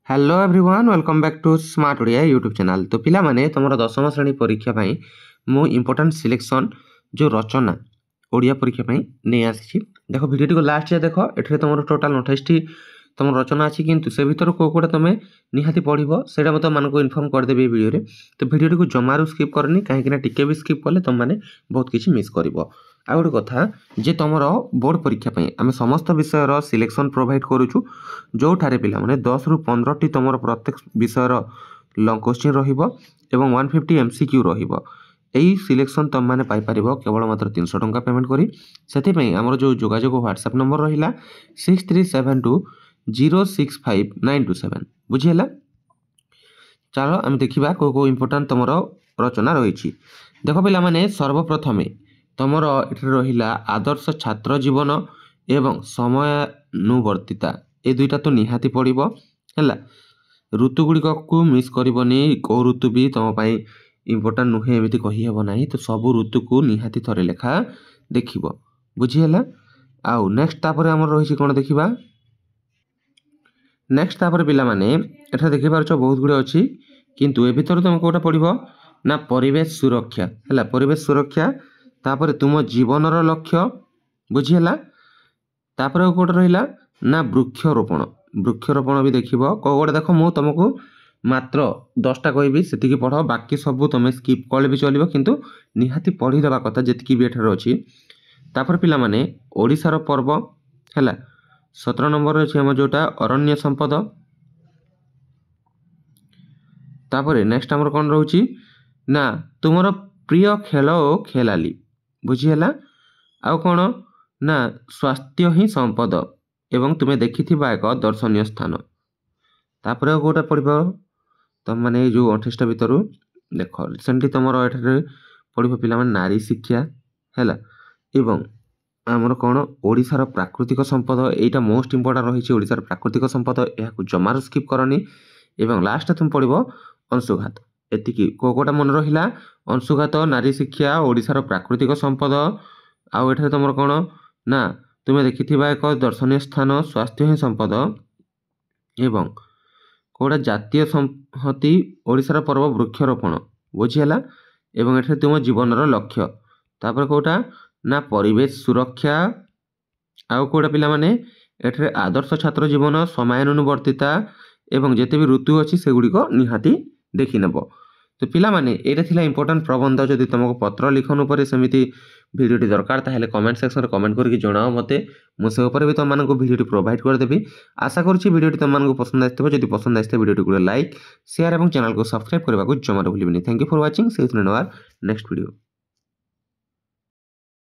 Hello everyone welcome back to smart Odia YouTube channel. तो पिला माने तुम दशम श्रेणी परीक्षा पाई मु इम्पोर्टेंट सिलेक्शन जो रचना ओडिया परीक्षा पाई नहीं आसी। देखो वीडियो को लास्ट देख ये तुम टोटाल 28 टी तुम रचना अच्छी किंतु से भर कौ कौटा तुम निहाती पढ़ो से मतलब मानक इनफर्म करदेवी वीडियो रे। तो वीडियो को जमारू स्किप करनी कहीं टिके भी स्किप कले तुम मैंने बहुत किसी मिस कर। आ गोटे कथा जे तुम बोर्ड परीक्षा आम समस्त विषय सिलेक्शन प्रोवाइड करुचु जो ठारे पिला माने 10 रु 15 टी तुम प्रत्येक विषय लॉन्ग क्वेश्चन रहिबो एवं 150 एमसीक्यू रहिबो। यही सिलेक्शन तुम मैंने पाइपर केवल मात्र 300 टंका पेमेंट करी से आमर जो जोगाजोग व्हाट्सएप नंबर रहा 6372065927 बुझीला। चलो आम देखा कौ कौ इम्पोर्टाट तुम रचना रही। देख पिला माने सर्वप्रथमे तुमर ये रहा आदर्श छात्र जीवन एवं समयानुवर्तिता ये दुईटा तो निहाती पड़ो है। ऋतु गुड़िक को मिस करनी कौ ऋतु भी तुम इम्पोर्टाट नुहे एमती कहीहब ना। तो सबू ऋतु को निहाती थरे लेखा देख बुझीला। आउ नेक्स्ट तापर आमर रही कौन देखा नेक्स्ट तापर पिला माने एठा देखि पारछ बहुत गुड़े अच्छी किंतु ए भीतर तुम कौटा पढ़ो ना परिवेश सुरक्षा है। परिवेश सुरक्षा तापर तुम जीवनर लक्ष्य बुझीला। तापर कौट रहा ना वृक्षरोपण भी देख कौटे देख मु तुमको मात्र 10टा कहबी से पढ़ बाकी सब तुम स्किप कले भी चलो किंतु निहाती पढ़ीदेवा कथा जी भी एठार अच्छी। तापर पिला माने ओडिशार पर्व है 17 नंबर अच्छी आम जोटा अरण्य संपद। तापर नेक्स्ट आमर कौन रोची ना तुमर प्रिय खेल और खेलाली बुझीला। आउ कौन ना स्वास्थ्य ही संपद एवं तुम्हें देखि एक दर्शनीय स्थान। तापर गोटा पढ़ तुम मैंने जो 28टा भितर देख रिसेंटली तुम ये पढ़ पिला नारी शिक्षा है एवं आमर कौन ओडिशार प्राकृतिक संपद यहाँ मोस्ट इम्पोर्टाट रही। ओडिशार प्राकृतिक संपद यह जमार स्किप करनी एवं लास्ट तुम पढ़ अंशुघात एतिकी कौटा मन रहा अंशुघात नारी शिक्षा ओडिशार प्राकृतिक संपद। आउ एठारे तुम कौन ना तुम्हें देखि एक दर्शनीय स्थान स्वास्थ्य ही संपद एवं कौटा जातीय संहति ओडिशार पर्व वृक्षरोपण बुझीला एवं एठारे तुम जीवनर लक्ष्य। तापर कौटा ना परिवेश सुरक्षा आउ कौटा पिला माने एठारे आदर्श छात्र जीवन समयानुवर्तिता एवं जेते भी ऋतु अच्छी से गुड़िक निहाती देखि नेब। तो पिला माने एटा थिला इम्पोर्टेंट प्रबंध जदि तुमको पत्र लिखन उपर सेमिति वीडियोटी दरकार ताहेले कमेंट सेक्शन रे कमेंट करके जणाओ मते मु से ऊपर भी तुम मानको वीडियोटी प्रोवाइड कर देबी। आशा करूची वीडियोटी तुम मानको पसंद आइतबो जदि पसंद आइते वीडियोटी को लाइक शेयर एवं चैनल को सब्सक्राइब करबा को जमा भूलिबेनी। Thank you for watching see you in our next video.